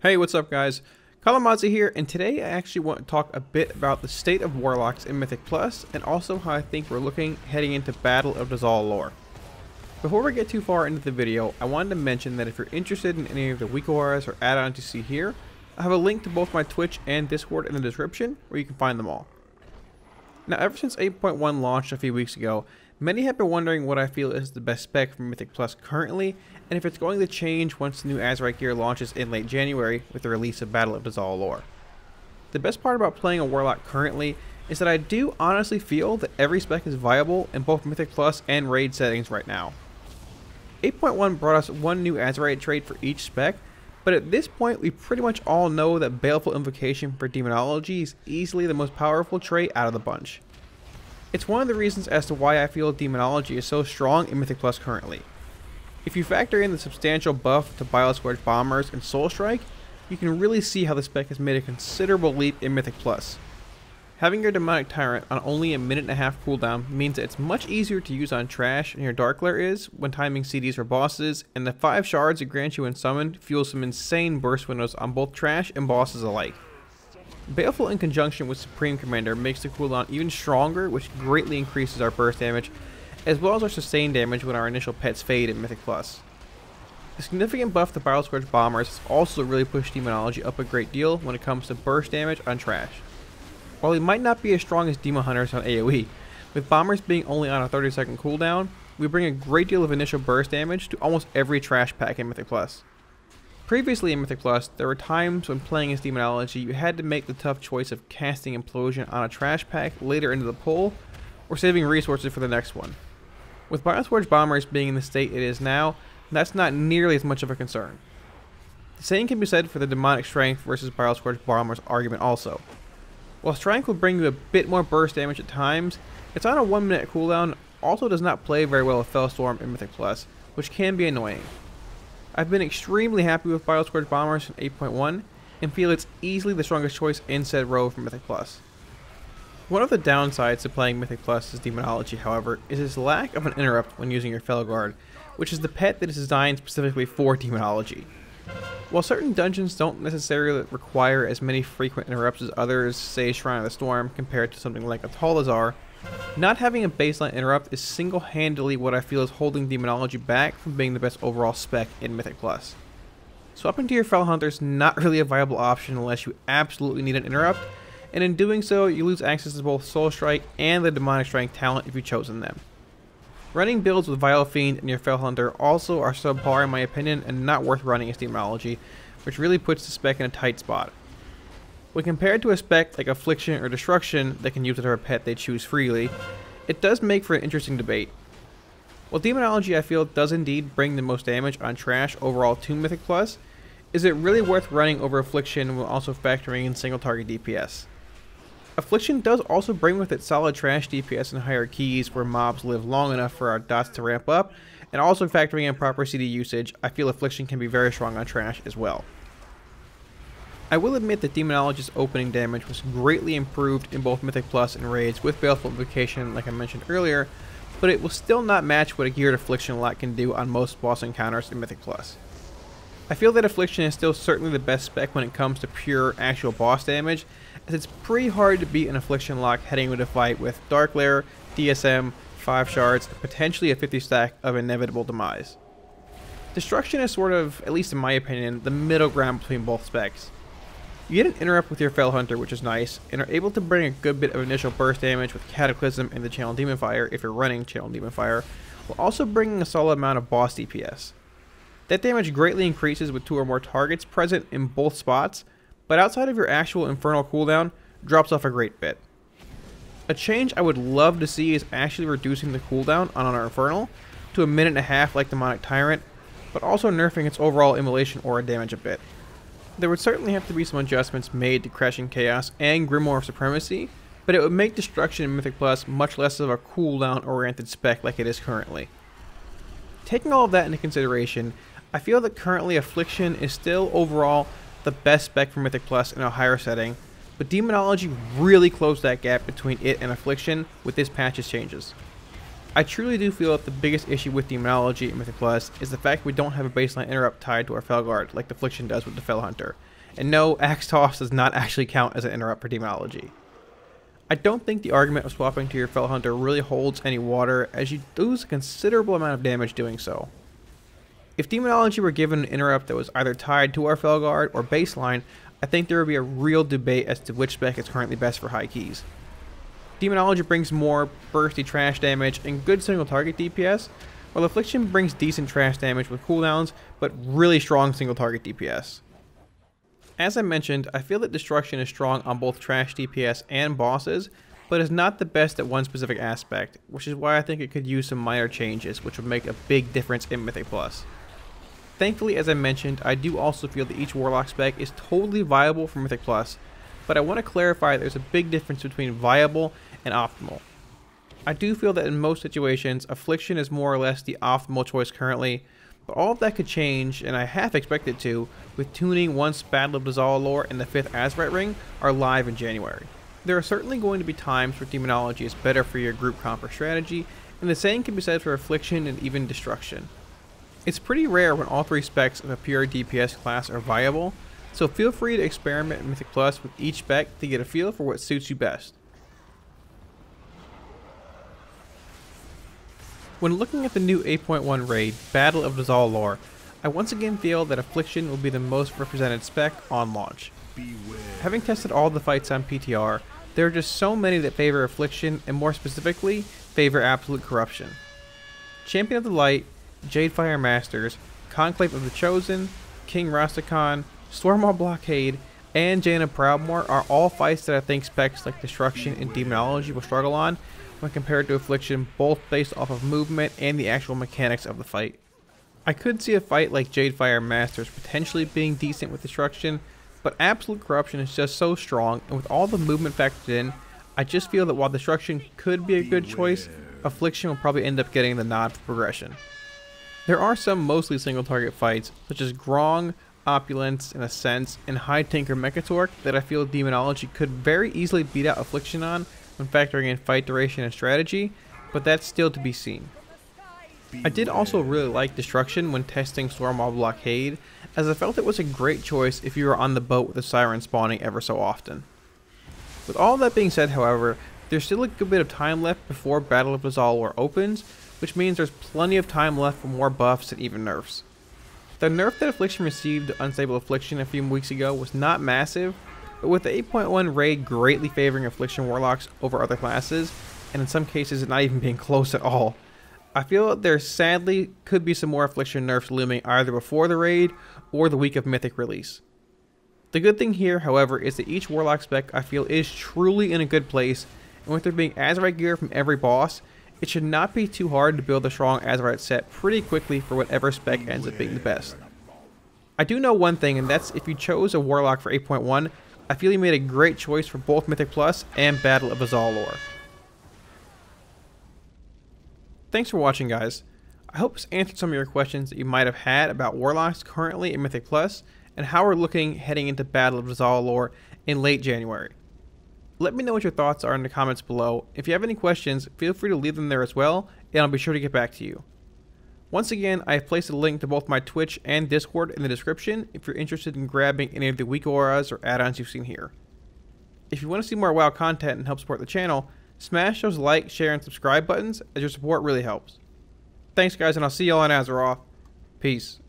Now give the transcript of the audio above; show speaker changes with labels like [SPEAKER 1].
[SPEAKER 1] Hey, what's up guys? Kalamazi here, and today I actually want to talk a bit about the state of Warlocks in Mythic Plus, and also how I think we're looking heading into Battle of Dazal'alor. Before we get too far into the video, I wanted to mention that if you're interested in any of the weakauras or add-ons you see here, I have a link to both my Twitch and Discord in the description, where you can find them all. Now, ever since 8.1 launched a few weeks ago, many have been wondering what I feel is the best spec for Mythic Plus currently, and if it's going to change once the new Azerite gear launches in late January with the release of Battle of Dazal'alor. The best part about playing a Warlock currently is that I do honestly feel that every spec is viable in both Mythic Plus and Raid settings right now. 8.1 brought us one new Azerite trait for each spec, but at this point we pretty much all know that Baleful Invocation for Demonology is easily the most powerful trait out of the bunch. It's one of the reasons as to why I feel Demonology is so strong in Mythic Plus currently. If you factor in the substantial buff to Bioscourge Bombers and Soul Strike, you can really see how the spec has made a considerable leap in Mythic Plus. Having your Demonic Tyrant on only a minute-and-a-half cooldown means that it's much easier to use on trash than your Dark Lair is when timing CDs for bosses, and the 5 shards it grants you when summoned fuel some insane burst windows on both trash and bosses alike. Baleful in conjunction with Supreme Commander makes the cooldown even stronger, which greatly increases our burst damage, as well as our sustained damage when our initial pets fade in Mythic Plus. The significant buff to Bioscourge Bombers has also really pushed Demonology up a great deal when it comes to burst damage on trash. While he might not be as strong as Demon Hunters on AoE, with Bombers being only on a 30-second cooldown, we bring a great deal of initial burst damage to almost every trash pack in Mythic Plus. Previously in Mythic Plus, there were times when playing as Demonology you had to make the tough choice of casting Implosion on a trash pack later into the pull, or saving resources for the next one. With Bioscourge Bombers being in the state it is now, that's not nearly as much of a concern. The same can be said for the Demonic Strength versus Bioscourge Bombers argument also. While Strength will bring you a bit more burst damage at times, it's on a 1 minute cooldown, also does not play very well with Fellstorm in Mythic Plus, which can be annoying. I've been extremely happy with Bioscourge Bombers in 8.1, and feel it's easily the strongest choice in said row for Mythic Plus. One of the downsides to playing Mythic Plus as Demonology, however, is its lack of an interrupt when using your Felguard, which is the pet that is designed specifically for Demonology. While certain dungeons don't necessarily require as many frequent interrupts as others, say Shrine of the Storm, compared to something like a Dazar'alor, not having a baseline interrupt is single-handedly what I feel is holding Demonology back from being the best overall spec in Mythic Plus. Swapping to your Fel Hunter is not really a viable option unless you absolutely need an interrupt, and in doing so you lose access to both Soul Strike and the Demonic Strength talent if you've chosen them. Running builds with Vile Fiend and your Fel Hunter also are subpar in my opinion and not worth running as Demonology, which really puts the spec in a tight spot. When compared to a spec like Affliction or Destruction that can use whatever pet they choose freely, it does make for an interesting debate. While Demonology I feel does indeed bring the most damage on trash overall to Mythic Plus, is it really worth running over Affliction while also factoring in single target DPS? Affliction does also bring with it solid trash DPS and higher keys where mobs live long enough for our dots to ramp up, and also factoring in proper CD usage, I feel Affliction can be very strong on trash as well. I will admit that Demonology's opening damage was greatly improved in both Mythic Plus and Raids with Baleful Invocation like I mentioned earlier, but it will still not match what a geared Affliction lot can do on most boss encounters in Mythic Plus. I feel that Affliction is still certainly the best spec when it comes to pure actual boss damage, as it's pretty hard to beat an Affliction lock heading into a fight with Dark Lair, DSM, 5 shards, and potentially a 50 stack of inevitable demise. Destruction is sort of, at least in my opinion, the middle ground between both specs. You get an interrupt with your Fel Hunter, which is nice, and are able to bring a good bit of initial burst damage with Cataclysm and the Channel Demon Fire if you're running Channel Demon Fire, while also bringing a solid amount of boss DPS. That damage greatly increases with 2 or more targets present in both spots, but outside of your actual Infernal cooldown, drops off a great bit. A change I would love to see is actually reducing the cooldown on our Infernal to a minute and a half like Demonic Tyrant, but also nerfing its overall Immolation aura damage a bit. There would certainly have to be some adjustments made to Crashing Chaos and Grimoire of Supremacy, but it would make Destruction in Mythic Plus much less of a cooldown oriented spec like it is currently. Taking all of that into consideration, I feel that currently Affliction is still overall the best spec for Mythic Plus in a higher setting, but Demonology really closed that gap between it and Affliction with this patch's changes. I truly do feel that the biggest issue with Demonology in Mythic Plus is the fact we don't have a baseline interrupt tied to our Felguard like the Affliction does with the Fel Hunter, And no, Axe Toss does not actually count as an interrupt for Demonology. I don't think the argument of swapping to your Fellow Hunter really holds any water, as you lose a considerable amount of damage doing so. If Demonology were given an interrupt that was either tied to our Felguard or baseline, I think there would be a real debate as to which spec is currently best for high keys. Demonology brings more bursty trash damage and good single target DPS, while Affliction brings decent trash damage with cooldowns, but really strong single target DPS. As I mentioned, I feel that Destruction is strong on both trash DPS and bosses, but is not the best at one specific aspect, which is why I think it could use some minor changes, which would make a big difference in Mythic Plus. Thankfully, as I mentioned, I do also feel that each Warlock spec is totally viable for Mythic Plus, but I want to clarify there's a big difference between viable and optimal. I do feel that in most situations, Affliction is more or less the optimal choice currently, but all of that could change, and I half expect it to, with tuning once Battle of Dazal'alor and the 5th Azerite Ring are live in January. There are certainly going to be times where Demonology is better for your group comp or strategy, and the same can be said for Affliction and even Destruction. It's pretty rare when all three specs of a pure DPS class are viable, so feel free to experiment in Mythic Plus with each spec to get a feel for what suits you best. When looking at the new 8.1 raid, Battle of Dazal'alor, I once again feel that Affliction will be the most represented spec on launch. Having tested all the fights on PTR, there are just so many that favor Affliction and more specifically, favor Absolute Corruption. Champion of the Light, Jadefire Masters, Conclave of the Chosen, King Rastakhan, Stormmaw Blockade, and Jaina Proudmoore are all fights that I think specs like Destruction and Demonology will struggle on when compared to Affliction, both based off of movement and the actual mechanics of the fight. I could see a fight like Jadefire Masters potentially being decent with Destruction, but Absolute Corruption is just so strong, and with all the movement factored in, I just feel that while Destruction could be a good choice, Affliction will probably end up getting the nod for progression. There are some mostly single target fights, such as Grong, Opulence, in a sense, and High Tinker Mechatork that I feel Demonology could very easily beat out Affliction on when factoring in fight duration and strategy, but that's still to be seen. I did also really like Destruction when testing Stormmaw Blockade, as I felt it was a great choice if you were on the boat with the Siren spawning ever so often. With all that being said, however, there's still a good bit of time left before Battle of Dazal'alor opens, which means there's plenty of time left for more buffs and even nerfs. The nerf that Affliction received to Unstable Affliction a few weeks ago was not massive, but with the 8.1 raid greatly favoring Affliction Warlocks over other classes, and in some cases not even being close at all, I feel that there sadly could be some more Affliction nerfs looming either before the raid or the week of Mythic release. The good thing here, however, is that each Warlock spec I feel is truly in a good place, and with there being Azerite gear from every boss, it should not be too hard to build a strong Azerite set pretty quickly for whatever spec ends up being the best. I do know one thing, and that's if you chose a Warlock for 8.1, I feel you made a great choice for both Mythic Plus and Battle of Dazal'alor. Thanks for watching, guys. I hope this answered some of your questions that you might have had about Warlocks currently in Mythic Plus, and how we're looking heading into Battle of Dazal'alor in late January. Let me know what your thoughts are in the comments below. If you have any questions, feel free to leave them there as well, and I'll be sure to get back to you. Once again, I have placed a link to both my Twitch and Discord in the description if you're interested in grabbing any of the weak auras or add-ons you've seen here. If you want to see more WoW content and help support the channel, smash those like, share, and subscribe buttons, as your support really helps. Thanks, guys, and I'll see y'all on Azeroth. Peace.